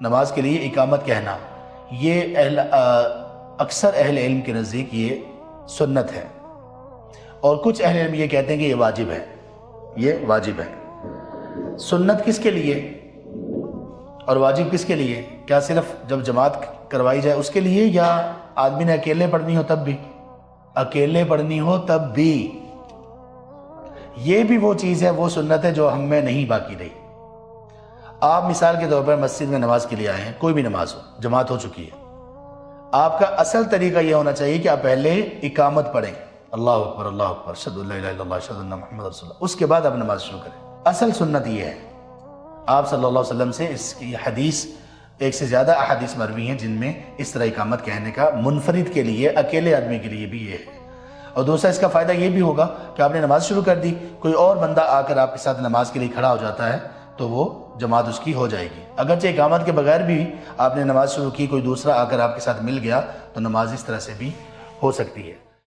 نماز کے لیے اقامت کہنا، یہ اکثر اہل علم کے نزدیک یہ سنت ہے، اور کچھ اہل علم یہ کہتے ہیں کہ یہ واجب ہے، یہ واجب ہے۔ سنت کس کے لیے اور واجب کس کے لیے؟ کیا صرف جب جماعت کروائی جائے اس کے لیے، یا آدمی نے اکیلے پڑھنی ہو تب بھی؟ اکیلے پڑھنی ہو تب بھی، یہ بھی وہ چیز ہے، وہ سنت ہے جو ہم میں نہیں باقی رہی۔ آپ مثال کے طور پر مسجد میں نماز کے لیے آئے ہیں، کوئی بھی نماز ہو، جماعت ہو چکی ہے، آپ کا اصل طریقہ یہ ہونا چاہیے کہ آپ پہلے اقامت پڑھیں، اللہ اکبر اللہ اکبر، اشہد ان لا الہ الا اللہ اشہد ان محمد رسول اللہ، اس کے بعد آپ نماز شروع کریں۔ اصل سنت یہ ہے۔ آپ صلی اللہ علیہ وسلم سے اس کی حدیث، ایک سے زیادہ احادیث مروی ہیں جن میں اس طرح اقامت کہنے کا منفرد کے لیے، اکیلے آدمی کے لیے بھی یہ ہے۔ اور دوسرا اس کا فائدہ یہ بھی ہوگا کہ آپ نے نماز شروع کر دی، کوئی اور بندہ آ کر آپ کے ساتھ نماز کے لیے کھڑا ہو جاتا ہے تو وہ جماعت اس کی ہو جائے گی۔ اگرچہ اقامت کے بغیر بھی آپ نے نماز شروع کی، کوئی دوسرا آ کر آپ کے ساتھ مل گیا تو نماز اس طرح سے بھی ہو سکتی ہے۔